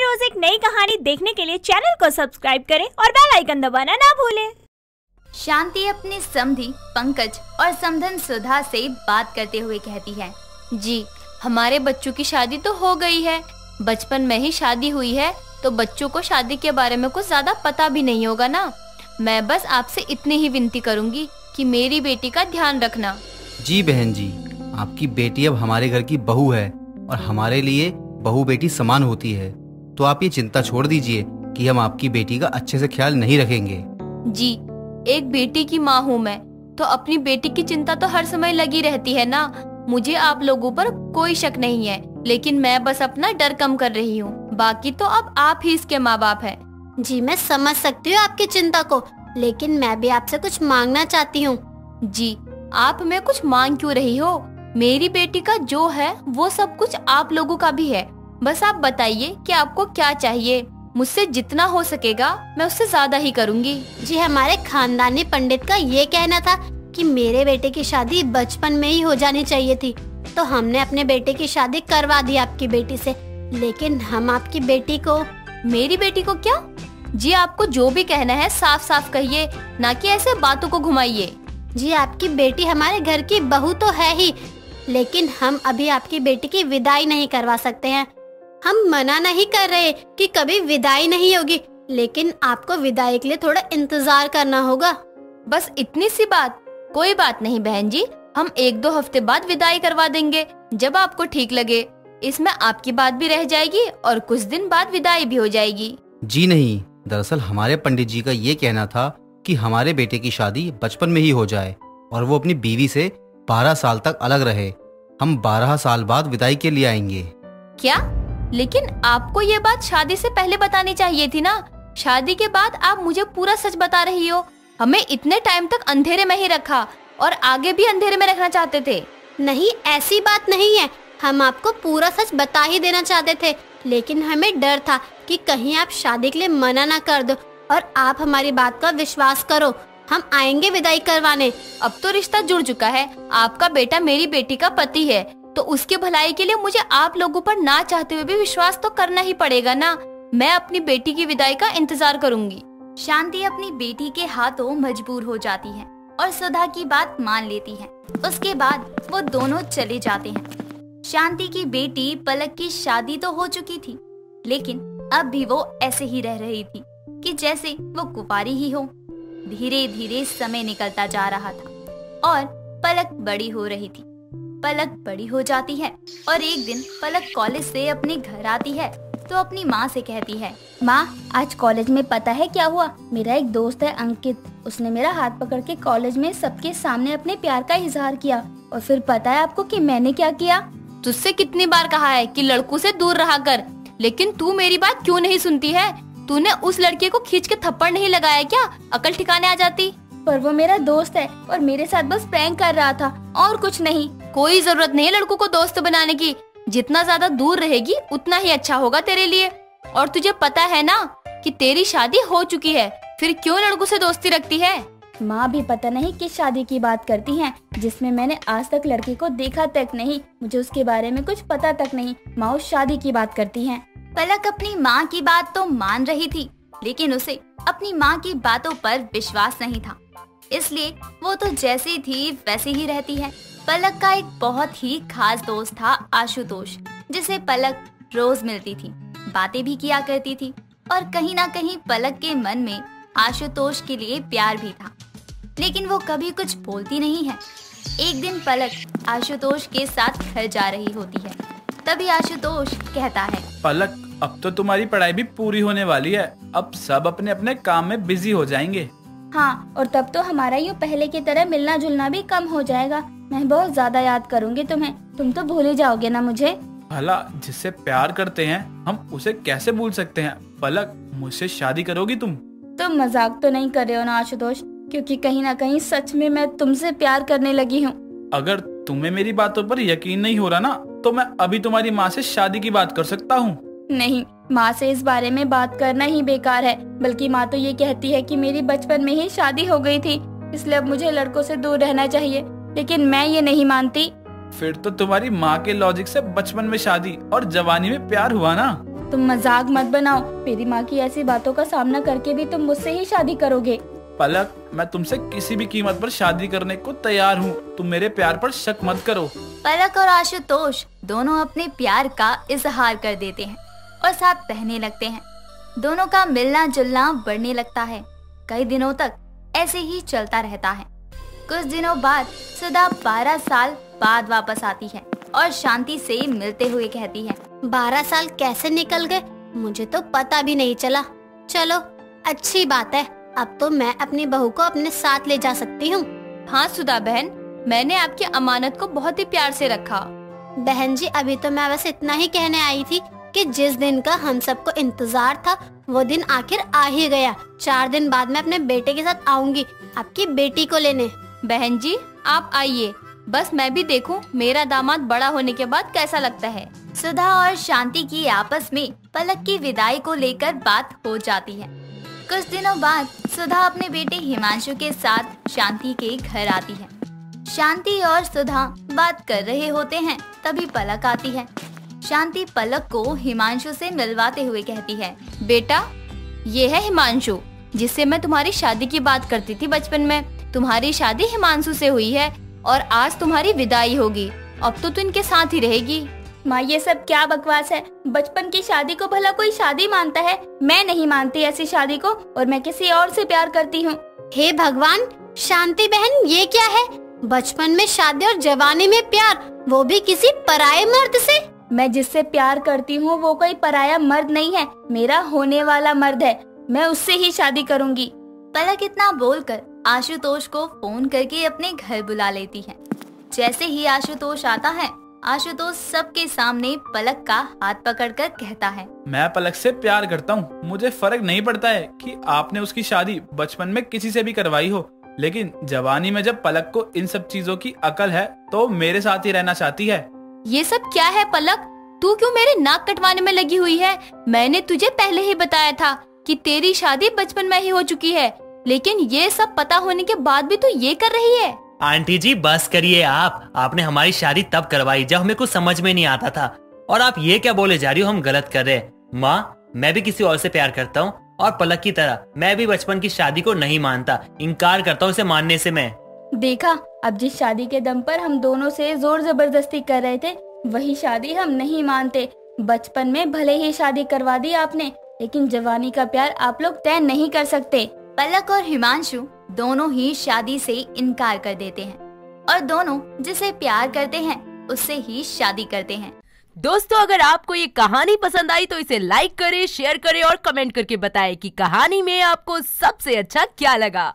रोज एक नई कहानी देखने के लिए चैनल को सब्सक्राइब करें और बेल आइकन दबाना ना भूलें। शांति अपने समधी पंकज और समधन सुधा से बात करते हुए कहती है, जी हमारे बच्चों की शादी तो हो गई है, बचपन में ही शादी हुई है तो बच्चों को शादी के बारे में कुछ ज्यादा पता भी नहीं होगा ना। मैं बस आपसे इतनी ही विनती करूंगी कि मेरी बेटी का ध्यान रखना। जी बहन जी, आपकी बेटी अब हमारे घर की बहू है और हमारे लिए बहू बेटी समान होती है, तो आप ये चिंता छोड़ दीजिए कि हम आपकी बेटी का अच्छे से ख्याल नहीं रखेंगे। जी एक बेटी की माँ हूँ मैं, तो अपनी बेटी की चिंता तो हर समय लगी रहती है ना। मुझे आप लोगों पर कोई शक नहीं है, लेकिन मैं बस अपना डर कम कर रही हूँ। बाकी तो अब आप ही इसके माँ बाप हैं। जी मैं समझ सकती हूँ आपकी चिंता को, लेकिन मैं भी आपसे कुछ मांगना चाहती हूँ। जी आप मैं कुछ मांग क्यों रही हो? मेरी बेटी का जो है वो सब कुछ आप लोगों का भी है। बस आप बताइए कि आपको क्या चाहिए। मुझसे जितना हो सकेगा मैं उससे ज्यादा ही करूँगी। जी हमारे खानदानी पंडित का ये कहना था कि मेरे बेटे की शादी बचपन में ही हो जानी चाहिए थी, तो हमने अपने बेटे की शादी करवा दी आपकी बेटी से। लेकिन हम आपकी बेटी को। मेरी बेटी को क्या? जी आपको जो भी कहना है साफ साफ कहिए, ना कि ऐसे बातों को घुमाइए। जी आपकी बेटी हमारे घर की बहू तो है ही, लेकिन हम अभी आपकी बेटी की विदाई नहीं करवा सकते हैं। हम मना नहीं कर रहे कि कभी विदाई नहीं होगी, लेकिन आपको विदाई के लिए थोड़ा इंतजार करना होगा। बस इतनी सी बात? कोई बात नहीं बहन जी, हम 1-2 हफ्ते बाद विदाई करवा देंगे, जब आपको ठीक लगे। इसमें आपकी बात भी रह जाएगी और कुछ दिन बाद विदाई भी हो जाएगी। जी नहीं, दरअसल हमारे पंडित जी का ये कहना था कि हमारे बेटे की शादी बचपन में ही हो जाए और वो अपनी बीवी से 12 साल तक अलग रहे। हम 12 साल बाद विदाई के लिए आएंगे। क्या? लेकिन आपको ये बात शादी से पहले बतानी चाहिए थी ना। शादी के बाद आप मुझे पूरा सच बता रही हो। हमें इतने टाइम तक अंधेरे में ही रखा और आगे भी अंधेरे में रखना चाहते थे। नहीं ऐसी बात नहीं है, हम आपको पूरा सच बता ही देना चाहते थे, लेकिन हमें डर था कि कहीं आप शादी के लिए मना ना कर दो। और आप हमारी बात का विश्वास करो, हम आएंगे विदाई करवाने। अब तो रिश्ता जुड़ चुका है। आपका बेटा मेरी बेटी का पति है, तो उसके भलाई के लिए मुझे आप लोगों पर ना चाहते हुए भी विश्वास तो करना ही पड़ेगा ना। मैं अपनी बेटी की विदाई का इंतजार करूंगी। शांति अपनी बेटी के हाथों मजबूर हो जाती है और सुधा की बात मान लेती है। उसके बाद वो दोनों चले जाते हैं। शांति की बेटी पलक की शादी तो हो चुकी थी, लेकिन अब भी वो ऐसे ही रह रही थी कि जैसे वो कुंवारी ही हो। धीरे धीरे समय निकलता जा रहा था और पलक बड़ी हो रही थी। पलक बड़ी हो जाती है और एक दिन पलक कॉलेज से अपने घर आती है तो अपनी माँ से कहती है, माँ आज कॉलेज में पता है क्या हुआ? मेरा एक दोस्त है अंकित, उसने मेरा हाथ पकड़ के कॉलेज में सबके सामने अपने प्यार का इजहार किया। और फिर पता है आपको कि मैंने क्या किया? तुझसे कितनी बार कहा है कि लड़कों से दूर रहा कर, लेकिन तू मेरी बात क्यों नहीं सुनती है? तूने उस लड़के को खींच के थप्पड़ नहीं लगाया क्या? अकल ठिकाने आ जाती। पर वो मेरा दोस्त है और मेरे साथ बस प्रैंक कर रहा था और कुछ नहीं। कोई जरूरत नहीं लड़कों को दोस्त बनाने की। जितना ज्यादा दूर रहेगी उतना ही अच्छा होगा तेरे लिए। और तुझे पता है ना कि तेरी शादी हो चुकी है, फिर क्यों लड़कों से दोस्ती रखती है? माँ भी पता नहीं किस शादी की बात करती हैं, जिसमें मैंने आज तक लड़के को देखा तक नहीं। मुझे उसके बारे में कुछ पता तक नहीं। माँ उस शादी की बात करती हैं। पलक अपनी माँ की बात तो मान रही थी, लेकिन उसे अपनी माँ की बातों पर विश्वास नहीं था, इसलिए वो तो जैसी थी वैसी ही रहती है। पलक का एक बहुत ही खास दोस्त था आशुतोष, जिसे पलक रोज मिलती थी, बातें भी किया करती थी और कहीं ना कहीं पलक के मन में आशुतोष के लिए प्यार भी था, लेकिन वो कभी कुछ बोलती नहीं है। एक दिन पलक आशुतोष के साथ घर जा रही होती है, तभी आशुतोष कहता है, पलक अब तो तुम्हारी पढ़ाई भी पूरी होने वाली है, अब सब अपने अपने काम में बिजी हो जाएंगे। हाँ, और तब तो हमारा यूँ पहले की तरह मिलना जुलना भी कम हो जाएगा। मैं बहुत ज्यादा याद करूँगी तुम्हें, तुम तो भूल ही जाओगे ना मुझे। भला जिससे प्यार करते हैं हम उसे कैसे भूल सकते हैं? पलक मुझसे शादी करोगी तुम? तुम मजाक तो नहीं कर रहे हो ना आशुतोष? क्योंकि कहीं ना कहीं सच में मैं तुमसे प्यार करने लगी हूँ। अगर तुम्हें मेरी बातों पर यकीन नहीं हो रहा ना, तो मैं अभी तुम्हारी माँ से शादी की बात कर सकता हूँ। नहीं, माँ से इस बारे में बात करना ही बेकार है। बल्कि माँ तो ये कहती है कि मेरी बचपन में ही शादी हो गई थी, इसलिए अब मुझे लड़कों से दूर रहना चाहिए, लेकिन मैं ये नहीं मानती। फिर तो तुम्हारी माँ के लॉजिक से बचपन में शादी और जवानी में प्यार हुआ ना? तुम मजाक मत बनाओ, मेरी माँ की ऐसी बातों का सामना करके भी तुम मुझसे ही शादी करोगे। पलक, मैं तुमसे किसी भी कीमत पर शादी करने को तैयार हूँ, तुम मेरे प्यार पर शक मत करो। पलक और आशुतोष दोनों अपने प्यार का इजहार कर देते हैं और साथ रहने लगते हैं। दोनों का मिलना जुलना बढ़ने लगता है। कई दिनों तक ऐसे ही चलता रहता है। कुछ दिनों बाद सुधा 12 साल बाद वापस आती है और शांति से मिलते हुए कहती है, 12 साल कैसे निकल गए मुझे तो पता भी नहीं चला। चलो अच्छी बात है, अब तो मैं अपनी बहू को अपने साथ ले जा सकती हूँ। हाँ सुधा बहन, मैंने आपकी अमानत को बहुत ही प्यार से रखा। बहन जी, अभी तो मैं बस इतना ही कहने आई थी कि जिस दिन का हम सबको इंतजार था वो दिन आखिर आ ही गया। 4 दिन बाद मैं अपने बेटे के साथ आऊंगी आपकी बेटी को लेने। बहन जी आप आइए, बस मैं भी देखूं मेरा दामाद बड़ा होने के बाद कैसा लगता है। सुधा और शांति की आपस में पलक की विदाई को लेकर बात हो जाती है। कुछ दिनों बाद सुधा अपने बेटे हिमांशु के साथ शांति के घर आती है। शांति और सुधा बात कर रहे होते हैं, तभी पलक आती है। शांति पलक को हिमांशु से मिलवाते हुए कहती है, बेटा ये है हिमांशु, जिससे मैं तुम्हारी शादी की बात करती थी बचपन में। तुम्हारी शादी हिमांशु से हुई है और आज तुम्हारी विदाई होगी। अब तो तू इनके साथ ही रहेगी। माँ ये सब क्या बकवास है, बचपन की शादी को भला कोई शादी मानता है? मैं नहीं मानती ऐसी शादी को, और मैं किसी और से प्यार करती हूँ। हे भगवान, शांति बहन ये क्या है? बचपन में शादी और जवानी में प्यार, वो भी किसी पराये मर्द से? मैं जिससे प्यार करती हूँ वो कोई पराया मर्द नहीं है, मेरा होने वाला मर्द है। मैं उससे ही शादी करूँगी। पलक इतना बोलकर आशुतोष को फोन करके अपने घर बुला लेती है। जैसे ही आशुतोष आता है, आशुतोष सबके सामने पलक का हाथ पकड़कर कहता है, मैं पलक से प्यार करता हूँ। मुझे फर्क नहीं पड़ता है कि आपने उसकी शादी बचपन में किसी से भी करवाई हो, लेकिन जवानी में जब पलक को इन सब चीजों की अकल है तो मेरे साथ ही रहना चाहती है। ये सब क्या है पलक? तू क्यों मेरे नाक कटवाने में लगी हुई है? मैंने तुझे पहले ही बताया था कि तेरी शादी बचपन में ही हो चुकी है, लेकिन ये सब पता होने के बाद भी तू ये कर रही है। आंटी जी बस करिए, आपने हमारी शादी तब करवाई जब हमें कुछ समझ में नहीं आता था, और आप ये क्या बोले जा रही हो? हम गलत कर रहे हैं। माँ, मैं भी किसी और से प्यार करता हूँ, और पलक की तरह मैं भी बचपन की शादी को नहीं मानता, इनकार करता हूँ इसे मानने से। मैं देखा, अब जिस शादी के दम पर हम दोनों से जोर जबरदस्ती कर रहे थे वही शादी हम नहीं मानते। बचपन में भले ही शादी करवा दी आपने, लेकिन जवानी का प्यार आप लोग तय नहीं कर सकते। पलक और हिमांशु दोनों ही शादी से इनकार कर देते हैं और दोनों जिसे प्यार करते हैं उससे ही शादी करते हैं। दोस्तों, अगर आपको ये कहानी पसंद आई तो इसे लाइक करें, शेयर करें और कमेंट करके बताएं कि कहानी में आपको सबसे अच्छा क्या लगा।